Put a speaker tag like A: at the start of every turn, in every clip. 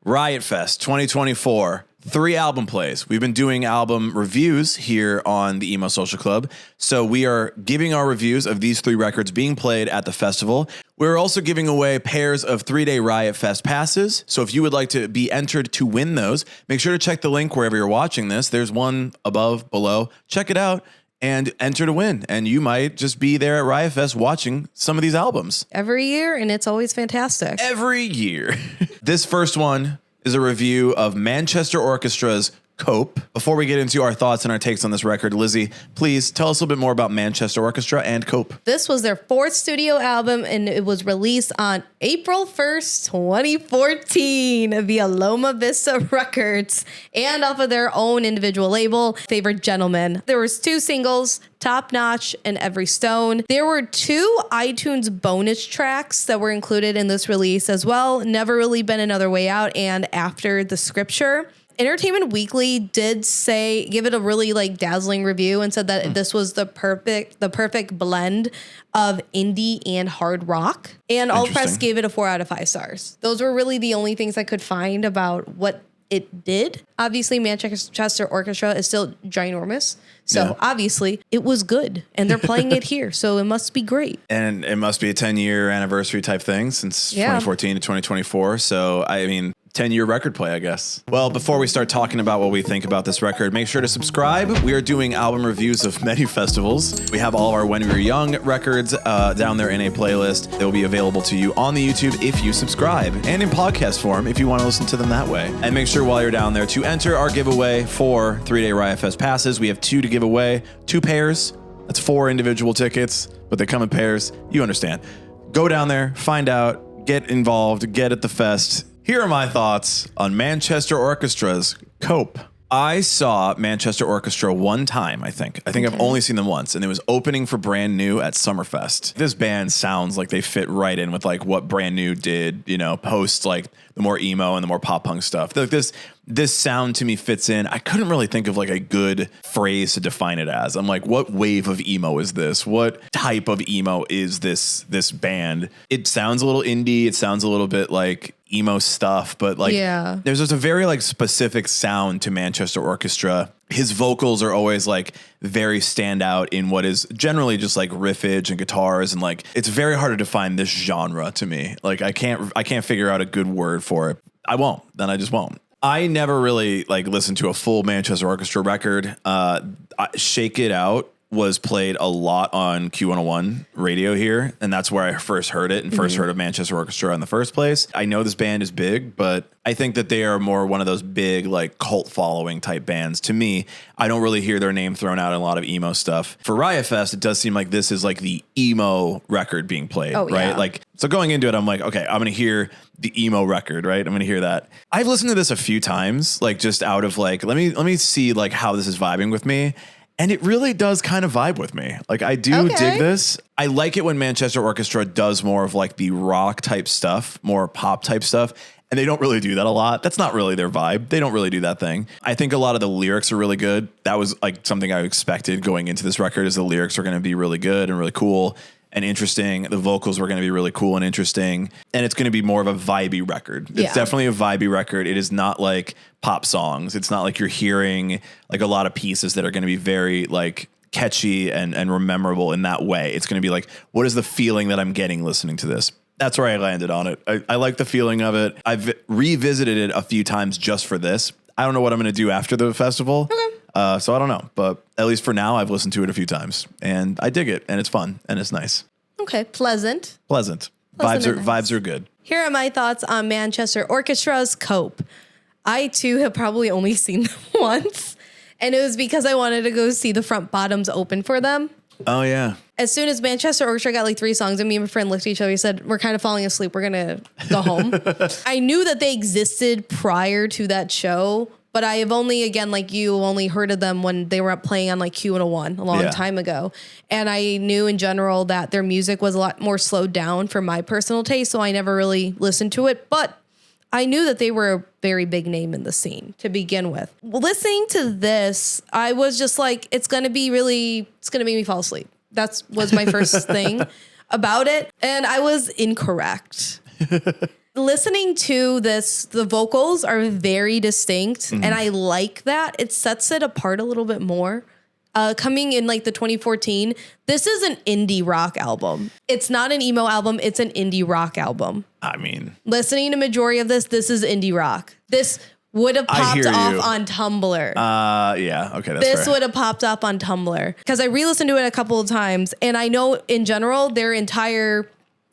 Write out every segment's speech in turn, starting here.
A: Riot Fest 2024. 3 album plays. We've been doing album reviews here on the Emo Social Club. So we are giving our reviews of these 3 records being played at the festival. We're also giving away pairs of 3-day Riot Fest passes. So if you would like to be entered to win those, make sure to check the link wherever you're watching this. There's one above, below. Check it out and enter to win. And you might just be there at Riot Fest watching some of these albums.
B: Every year, and it's always fantastic.
A: Every year. This first one is a review of Manchester Orchestra's Cope. Before we get into our thoughts and our takes on this record, Lizzie, please tell us a little bit more about Manchester Orchestra and Cope.
B: This was their 4th studio album, and it was released on April 1st, 2014 via Loma Vista Records and off of their own individual label, Favorite Gentleman. There was 2 singles, Top Notch and Every Stone. There were 2 iTunes bonus tracks that were included in this release as well, Never Really Been Another Way Out and After the Scripture. Entertainment Weekly did give it a really dazzling review and said that this was the perfect blend of indie and hard rock. And All Press gave it a 4 out of 5 stars. Those were really the only things I could find about what it did. Obviously, Manchester Orchestra is still ginormous. So obviously it was good and they're playing it here. So it must be great.
A: And it must be a 10-year anniversary type thing since 2014 to 2024. So, I mean, 10-year record play, I guess. Well, before we start talking about what we think about this record, make sure to subscribe. We are doing album reviews of many festivals. We have all of our When We Were Young records down there in a playlist. They will be available to you on the YouTube if you subscribe, and in podcast form if you want to listen to them that way. And make sure while you're down there to enter our giveaway for 3-day Riot Fest passes. We have 2 to give away, 2 pairs. That's 4 individual tickets, but they come in pairs. You understand. Go down there, find out, get involved, get at the fest. Here are my thoughts on Manchester Orchestra's Cope. I saw Manchester Orchestra one time, I think. I've only seen them once, and it was opening for Brand New at Summerfest. This band sounds like they fit right in with what Brand New did, post the more emo and the more pop punk stuff. This sound to me fits in. I couldn't really think of a good phrase to define it as. I'm like, what wave of emo is this? What type of emo is this band? It sounds a little indie. It sounds a little bit like emo stuff, but there's just a very specific sound to Manchester Orchestra. His vocals are always very standout in what is generally just riffage and guitars, and it's very hard to define this genre to me. I can't figure out a good word for it. I won't. Then I just won't. I never really listened to a full Manchester Orchestra record. Shake It Out was played a lot on Q101 radio here, and that's where I first heard it and first heard of Manchester Orchestra in the first place. I know this band is big, but I think that they are more one of those big cult following type bands. To me, I don't really hear their name thrown out in a lot of emo stuff. For Riot Fest, it does seem like this is the emo record being played, right? Yeah. So going into it, I'm okay, I'm going to hear the emo record, right? I'm going to hear that. I've listened to this a few times, just out of let me see how this is vibing with me. And it really does kind of vibe with me. I do dig this. I like it when Manchester Orchestra does more of the rock type stuff, more pop type stuff. And they don't really do that a lot. That's not really their vibe. They don't really do that thing. I think a lot of the lyrics are really good. That was something I expected going into this record, is the lyrics are going to be really good and really cool and interesting. The vocals were going to be really cool and interesting. And it's going to be more of a vibey record. It's definitely a vibey record. It is not pop songs. It's not you're hearing a lot of pieces that are going to be very catchy and memorable in that way. It's going to be what is the feeling that I'm getting listening to this? That's where I landed on it. I like the feeling of it. I've revisited it a few times just for this. I don't know what I'm going to do after the festival. Okay. So I don't know. But at least for now, I've listened to it a few times. And I dig it. And it's fun. And it's nice. Okay.
B: Pleasant.
A: Vibes are good.
B: Here are my thoughts on Manchester Orchestra's Cope. I, too, have probably only seen them once. And it was because I wanted to go see the Front Bottoms open for them.
A: Oh, yeah.
B: As soon as Manchester Orchestra got 3 songs, and me and my friend looked at each other, we said, we're kind of falling asleep. We're going to go home. I knew that they existed prior to that show, but I have only, again, you, only heard of them when they were playing on Q101 a long time ago. And I knew in general that their music was a lot more slowed down for my personal taste, so I never really listened to it. But I knew that they were a very big name in the scene to begin with. Listening to this, I was just it's going to make me fall asleep. That was my first thing about it. And I was incorrect. listening to this, the vocals are very distinct, and I like that. It sets it apart a little bit more. Coming in like the 2014, this is an indie rock album. It's not an emo album. It's an indie rock album.
A: I mean,
B: listening to majority of this is indie rock. This would have popped off on Tumblr.
A: Yeah, okay, that's
B: This
A: fair.
B: would have popped up on Tumblr because I re-listened to it a couple of times, and I know in general their entire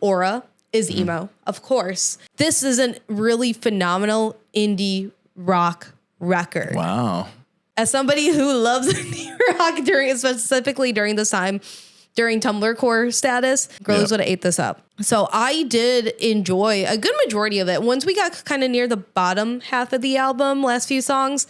B: aura is emo, of course. This is a really phenomenal indie rock record.
A: Wow.
B: As somebody who loves indie rock specifically during this time, during Tumblr core status, girls would have ate this up. So I did enjoy a good majority of it. Once we got kind of near the bottom half of the album, last few songs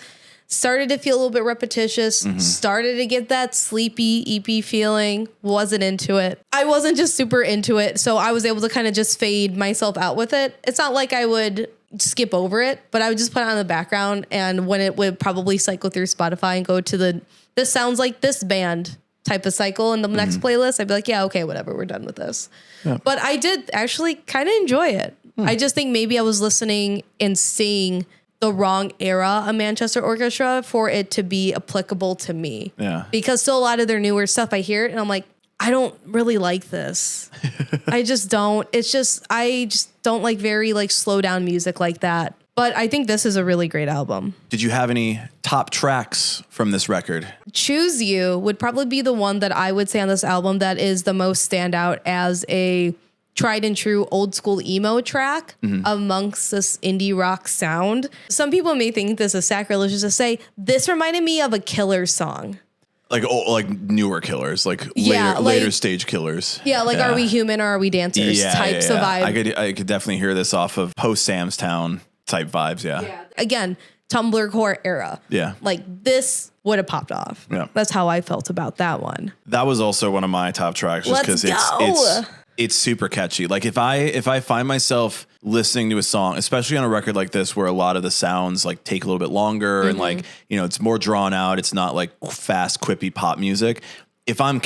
B: started to feel a little bit repetitious, started to get that sleepy EP feeling, wasn't into it. I wasn't just super into it, so I was able to kind of just fade myself out with it. It's not like I would skip over it, but I would just put it on the background, and when it would probably cycle through Spotify and go to this sounds like this band type of cycle in the next playlist, I'd be like, yeah, okay, whatever, we're done with this. Yeah. But I did actually kind of enjoy it. I just think maybe I was listening and seeing the wrong era of Manchester Orchestra for it to be applicable to me.
A: Yeah.
B: Because still a lot of their newer stuff, I hear it and I'm like, I don't really like this. I just don't. I just don't like very like slow down music like that. But I think this is a really great album.
A: Did you have any top tracks from this record?
B: Choose You would probably be the one that I would say on this album that is the most standout as a tried and true old school emo track amongst this indie rock sound. Some people may think this is sacrilegious to say, this reminded me of a Killer song.
A: Like newer Killers, like later stage Killers.
B: Yeah, like Are We Human or Are We Dancers types of vibe.
A: I could definitely hear this off of post Sam's Town type vibes. Yeah.
B: Again, Tumblr core era.
A: Yeah.
B: Like this would have popped off.
A: Yeah.
B: That's how I felt about that one.
A: That was also one of my top tracks just because it's super catchy. Like if I find myself listening to a song, especially on a record like this, where a lot of the sounds like take a little bit longer and like, you know, it's more drawn out. It's not like fast, quippy pop music. If I'm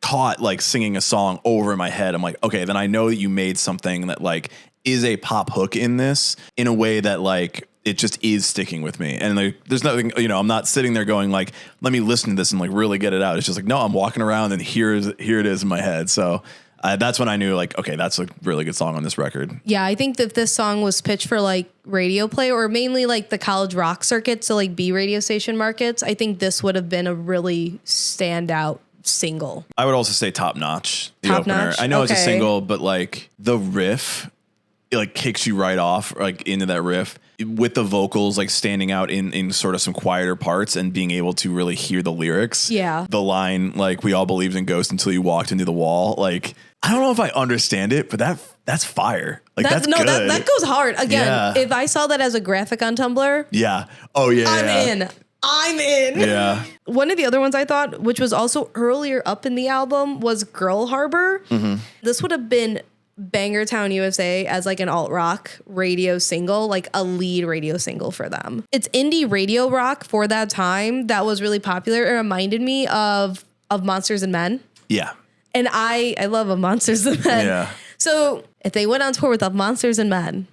A: caught like singing a song over in my head, I'm like, okay, then I know that you made something that like is a pop hook in this in a way that like it just is sticking with me. And like, there's nothing, you know, I'm not sitting there going like, let me listen to this and like really get it out. It's just like, no, I'm walking around and here it is in my head. So that's when I knew like, okay, that's a really good song on this record.
B: Yeah. I think that this song was pitched for like radio play or mainly like the college rock circuit. So like B radio station markets. I think this would have been a really standout single.
A: I would also say Top Notch, the
B: Top
A: opener.
B: Notch?
A: I know it's a
B: Okay.
A: single, but like the riff, it like kicks you right off like into that riff with the vocals like standing out in sort of some quieter parts and being able to really hear the lyrics.
B: Yeah.
A: The line like we all believed in ghosts until you walked into the wall. Like I don't know if I understand it, but that's fire. Like that's good.
B: That goes hard. Again,
A: Yeah.
B: if I saw that as a graphic on Tumblr,
A: Yeah. Oh yeah.
B: I'm in.
A: Yeah.
B: One of the other ones I thought, which was also earlier up in the album, was Girl Harbor. This would have been Bangertown USA as like an alt rock radio single, like a lead radio single for them. It's indie radio rock for that time that was really popular. It reminded me of Monsters and Men.
A: Yeah.
B: And I love a Monsters and Men.
A: Yeah.
B: So if they went on tour with Monsters and Men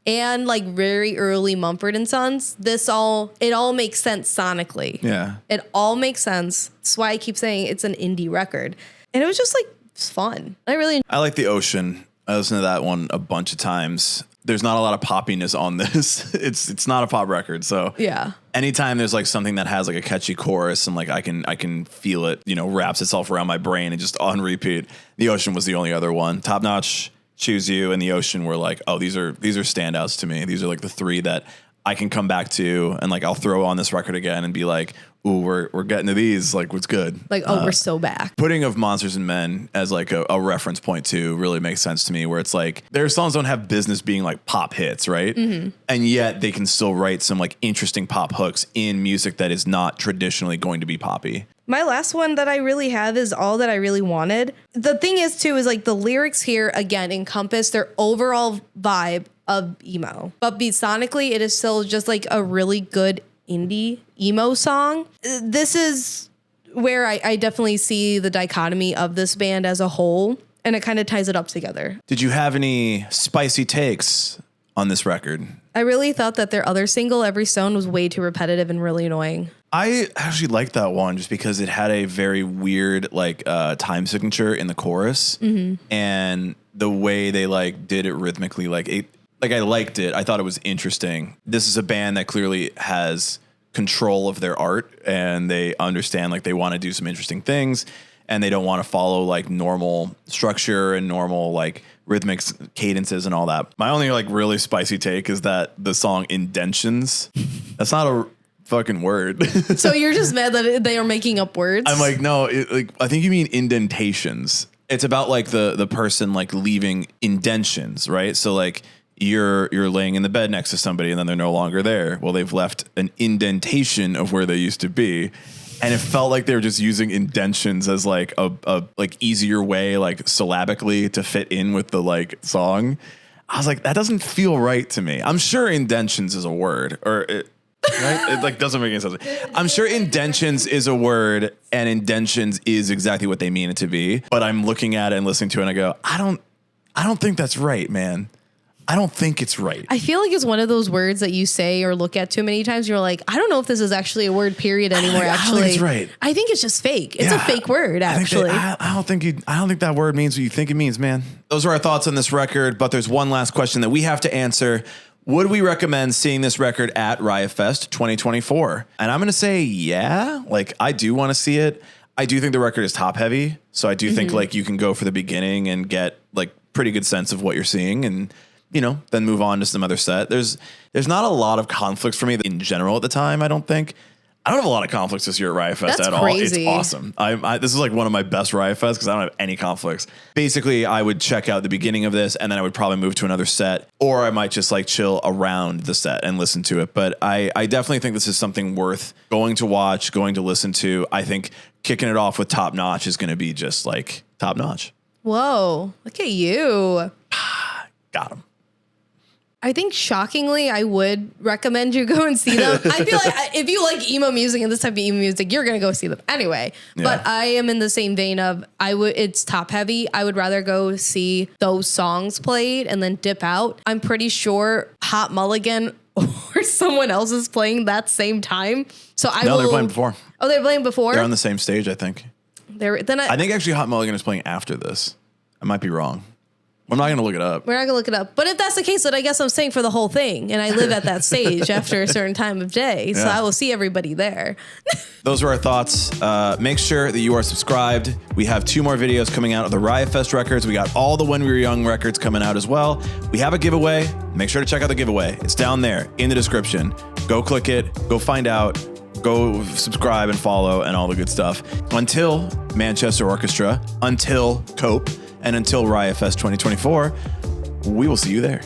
B: and like very early Mumford and Sons, it all makes sense sonically.
A: Yeah.
B: It all makes sense. That's why I keep saying it's an indie record. And it was just like, it's fun.
A: I like The Ocean. I listened to that one a bunch of times. There's not a lot of poppiness on this. It's not a pop record. So
B: yeah.
A: Anytime there's like something that has like a catchy chorus and like I can feel it, you know, wraps itself around my brain and just on repeat. The Ocean was the only other one. Top Notch, Choose You, and The Ocean were like, oh, these are standouts to me. These are like the three that I can come back to and like I'll throw on this record again and be like, ooh, we're getting to these. Like, what's good?
B: Like, we're so back.
A: Putting of Monsters and Men as like a reference point too really makes sense to me, where it's like their songs don't have business being like pop hits, right? And yet they can still write some like interesting pop hooks in music that is not traditionally going to be poppy.
B: My last one that I really have is All That I Really Wanted. The thing is too, is like the lyrics here again encompass their overall vibe of emo, but sonically it is still just like a really good indie emo song. This is where I definitely see the dichotomy of this band as a whole. and it kind of ties it up together.
A: Did you have any spicy takes on this record?
B: I really thought that their other single, Every Stone, was way too repetitive and really annoying.
A: I actually liked that one just because it had a very weird time signature in the chorus, and the way they did it rhythmically, I liked it. I thought it was interesting. This is a band that clearly has control of their art, and they understand they want to do some interesting things, and they don't want to follow normal structure and normal rhythmic cadences and all that. My only really spicy take is that the song Indentions, that's not a fucking word.
B: So you're just mad that they are making up words?
A: I'm no, I think you mean indentations. It's about the person leaving indentions, right? So you're laying in the bed next to somebody and then they're no longer there. Well, they've left an indentation of where they used to be. And it felt like they were just using indentions as a easier way, syllabically to fit in with the song. I was that doesn't feel right to me. I'm sure indentions is a word, right? It doesn't make any sense. I'm sure indentions is a word, and indentions is exactly what they mean it to be. But I'm looking at it and listening to it, and I go, I don't think that's right, man. I don't think it's right.
B: I feel like it's one of those words that you say or look at too many times. You're like, I don't know if this is actually a word period anymore.
A: I don't think it's right.
B: I think it's just fake. It's a fake word, actually.
A: I don't think that word means what you think it means, man. Those are our thoughts on this record, but there's one last question that we have to answer. Would we recommend seeing this record at Riot Fest 2024? And I'm going to say, yeah, I do want to see it. I do think the record is top heavy. So I do think you can go for the beginning and get pretty good sense of what you're seeing, and then move on to some other set. There's not a lot of conflicts for me in general at the time. I don't have a lot of conflicts this year at Riot Fest at
B: crazy.
A: all. It's awesome. This is one of my best Riot Fests because I don't have any conflicts. Basically, I would check out the beginning of this and then I would probably move to another set, or I might just chill around the set and listen to it. But I definitely think this is something worth going to watch, going to listen to. I think kicking it off with Top Notch is going to be just top notch.
B: Whoa, look at you.
A: Got him.
B: I think shockingly, I would recommend you go and see them. I feel like if you like emo music and this type of emo music, you're going to go see them anyway. Yeah. But I am in the same vein of it's top heavy. I would rather go see those songs played and then dip out. I'm pretty sure Hot Mulligan or someone else is playing that same time. So
A: they're playing before.
B: Oh, they're playing before?
A: They're on the same stage, I think. I think actually Hot Mulligan is playing after this. I might be wrong. I'm not going to look it up.
B: We're not going to look it up. But if that's the case, then I guess I'm staying for the whole thing. And I live at that stage after a certain time of day. So I will see everybody there.
A: Those are our thoughts. Make sure that you are subscribed. We have 2 more videos coming out of the Riot Fest records. We got all the When We Were Young records coming out as well. We have a giveaway. Make sure to check out the giveaway. It's down there in the description. Go click it. Go find out. Go subscribe and follow and all the good stuff. Until Manchester Orchestra, until Cope, and until Riot Fest 2024, we will see you there.